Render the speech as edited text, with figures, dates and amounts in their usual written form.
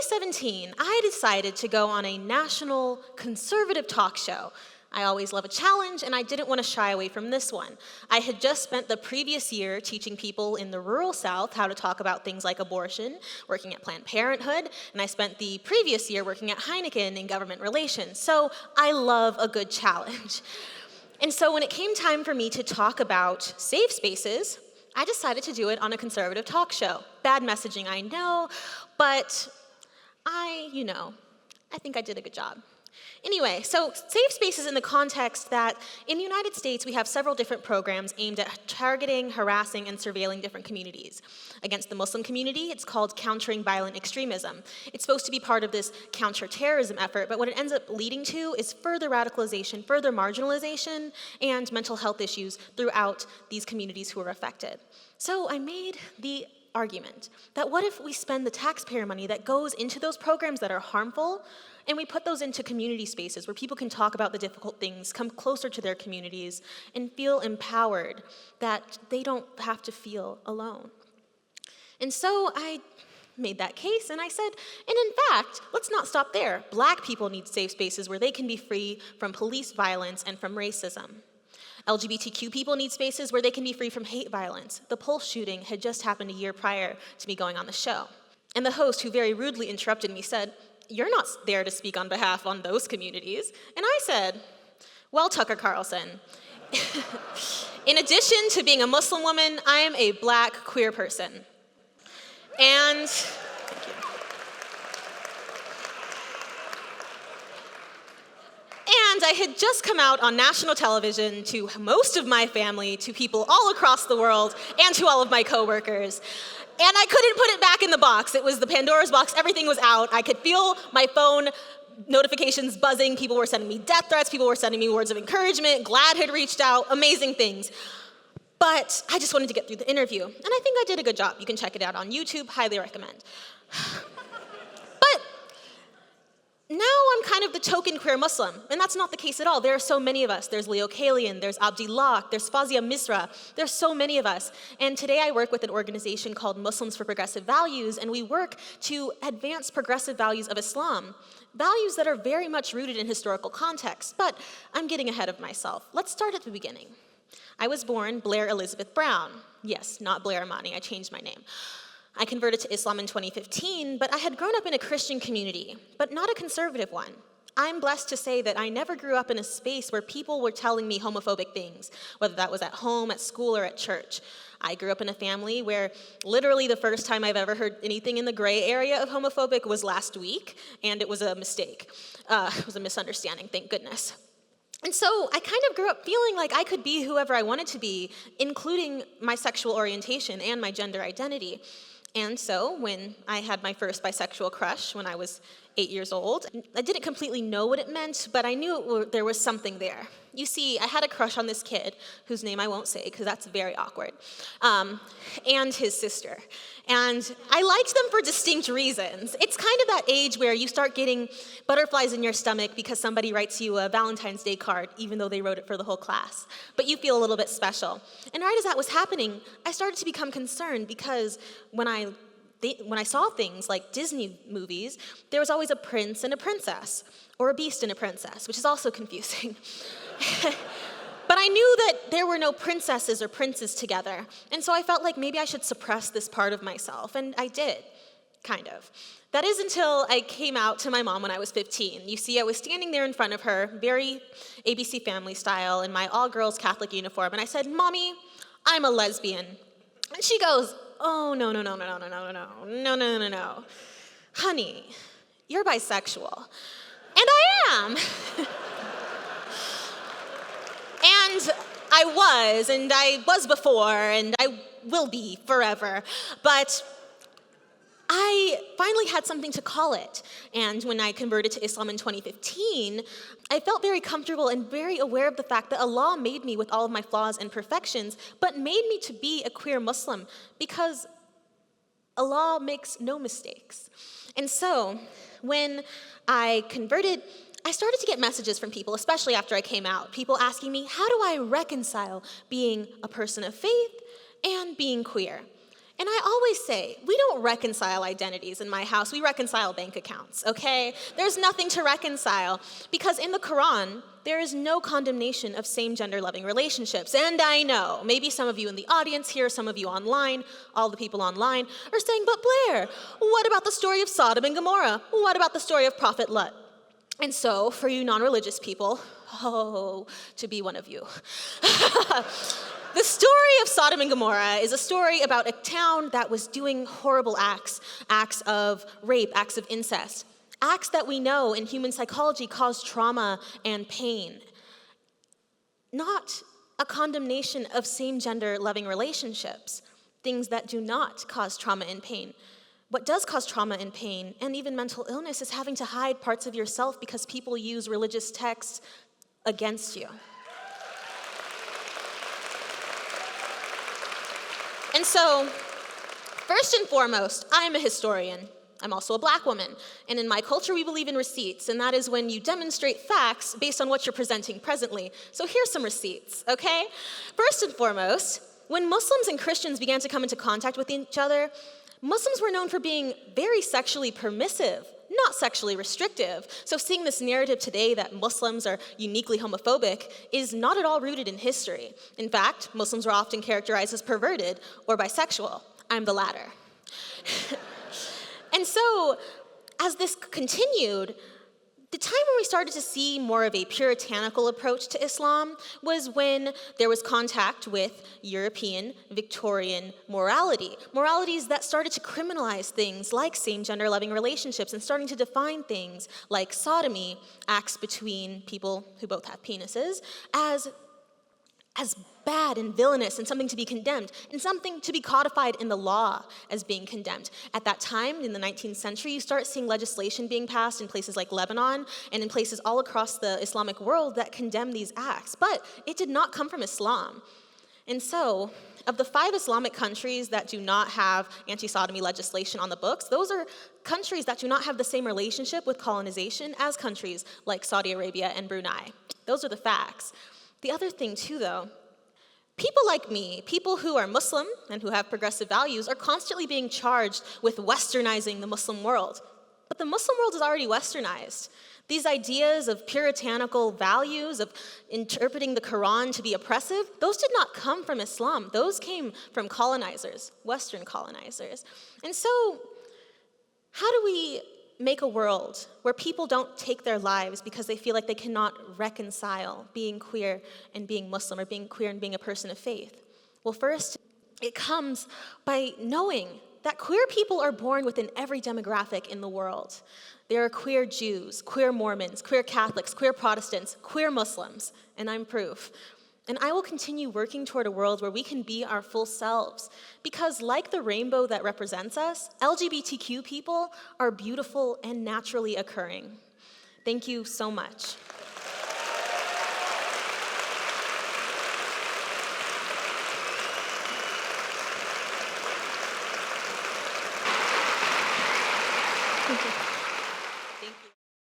2017, I decided to go on a national conservative talk show. I always love a challenge, and I didn't want to shy away from this one. I had just spent the previous year teaching people in the rural South how to talk about things like abortion, working at Planned Parenthood, and I spent the previous year working at Heineken in government relations. So I love a good challenge. And so when it came time for me to talk about safe spaces, I decided to do it on a conservative talk show. Bad messaging, I know, but I think I did a good job. Anyway, so safe spaces in the context that in the United States, we have several different programs aimed at targeting, harassing, and surveilling different communities. Against the Muslim community, it's called Countering Violent Extremism. It's supposed to be part of this counterterrorism effort, but what it ends up leading to is further radicalization, further marginalization, and mental health issues throughout these communities who are affected. So I made the argument that what if we spend the taxpayer money that goes into those programs that are harmful, and we put those into community spaces where people can talk about the difficult things, come closer to their communities, and feel empowered that they don't have to feel alone. And so I made that case, and I said, and in fact, let's not stop there. Black people need safe spaces where they can be free from police violence and from racism. LGBTQ people need spaces where they can be free from hate violence. The Pulse shooting had just happened a year prior to me going on the show. And the host, who very rudely interrupted me, said, "You're not there to speak on behalf on those communities." And I said, "Well, Tucker Carlson, in addition to being a Muslim woman, I am a Black queer person." And thank you. And I had just come out on national television to most of my family, to people all across the world, and to all of my coworkers. And I couldn't put it back in the box. It was the Pandora's box. Everything was out. I could feel my phone notifications buzzing. People were sending me death threats. People were sending me words of encouragement. GLAAD had reached out. Amazing things. But I just wanted to get through the interview. And I think I did a good job. You can check it out on YouTube. Highly recommend. But now I'm kind of the token queer Muslim, and that's not the case at all. There are so many of us. There's Leo Kalian, there's Abdi Locke, there's Fazia Misra. There's so many of us. And today I work with an organization called Muslims for Progressive Values, and we work to advance progressive values of Islam, values that are very much rooted in historical context. But I'm getting ahead of myself. Let's start at the beginning. I was born Blair Elizabeth Brown. Yes, not Blair Amani, I changed my name. I converted to Islam in 2015, but I had grown up in a Christian community, but not a conservative one. I'm blessed to say that I never grew up in a space where people were telling me homophobic things, whether that was at home, at school, or at church. I grew up in a family where literally the first time I've ever heard anything in the gray area of homophobic was last week, and it was a mistake. It was a misunderstanding, thank goodness. And so I kind of grew up feeling like I could be whoever I wanted to be, including my sexual orientation and my gender identity. And so when I had my first bisexual crush when I was 8 years old, I didn't completely know what it meant, but I knew there was something there. You see, I had a crush on this kid, whose name I won't say because that's very awkward, and his sister. And I liked them for distinct reasons. It's kind of that age where you start getting butterflies in your stomach because somebody writes you a Valentine's Day card, even though they wrote it for the whole class. But you feel a little bit special. And right as that was happening, I started to become concerned because when I saw things like Disney movies, there was always a prince and a princess, or a beast and a princess, which is also confusing. But I knew that there were no princesses or princes together, and so I felt like maybe I should suppress this part of myself, and I did, kind of. That is until I came out to my mom when I was 15. You see, I was standing there in front of her, very ABC Family style, in my all-girls Catholic uniform, and I said, "Mommy, I'm a lesbian." And she goes, "Oh, no. Honey, you're bisexual." And I am. And I was before, and I will be forever. But I finally had something to call it. And when I converted to Islam in 2015, I felt very comfortable and very aware of the fact that Allah made me with all of my flaws and imperfections, but made me to be a queer Muslim because Allah makes no mistakes. And so when I converted, I started to get messages from people, especially after I came out, people asking me, how do I reconcile being a person of faith and being queer? And I always say, we don't reconcile identities in my house, we reconcile bank accounts, okay? There's nothing to reconcile, because in the Quran, there is no condemnation of same-gender loving relationships. And I know, maybe some of you in the audience here, some of you online, all the people online, are saying, but Blair, what about the story of Sodom and Gomorrah? What about the story of Prophet Lut? And so, for you non-religious people, oh, to be one of you. The story of Sodom and Gomorrah is a story about a town that was doing horrible acts of rape, acts of incest, acts that we know in human psychology cause trauma and pain. Not a condemnation of same-gender loving relationships, things that do not cause trauma and pain. What does cause trauma and pain, and even mental illness, is having to hide parts of yourself because people use religious texts against you. And so, first and foremost, I'm a historian. I'm also a Black woman. And in my culture, we believe in receipts, and that is when you demonstrate facts based on what you're presenting presently. So here's some receipts, okay? First and foremost, when Muslims and Christians began to come into contact with each other, Muslims were known for being very sexually permissive, not sexually restrictive. So seeing this narrative today that Muslims are uniquely homophobic is not at all rooted in history. In fact, Muslims are often characterized as perverted or bisexual. I'm the latter. And so, as this continued, the time when we started to see more of a puritanical approach to Islam was when there was contact with European Victorian morality. Moralities that started to criminalize things like same-gender loving relationships and starting to define things like sodomy, acts between people who both have penises, as bad and villainous and something to be condemned, and something to be codified in the law as being condemned. At that time, in the 19th century, you start seeing legislation being passed in places like Lebanon and in places all across the Islamic world that condemn these acts. But it did not come from Islam. And so, of the 5 Islamic countries that do not have anti-sodomy legislation on the books, those are countries that do not have the same relationship with colonization as countries like Saudi Arabia and Brunei. Those are the facts. The other thing, too, though, people like me, people who are Muslim and who have progressive values, are constantly being charged with westernizing the Muslim world. But the Muslim world is already westernized. These ideas of puritanical values, of interpreting the Quran to be oppressive, those did not come from Islam. Those came from colonizers, Western colonizers. And so, how do we make a world where people don't take their lives because they feel like they cannot reconcile being queer and being Muslim, or being queer and being a person of faith? Well, first, it comes by knowing that queer people are born within every demographic in the world. There are queer Jews, queer Mormons, queer Catholics, queer Protestants, queer Muslims, and I'm proof. And I will continue working toward a world where we can be our full selves. Because like the rainbow that represents us, LGBTQ people are beautiful and naturally occurring. Thank you so much. Thank you.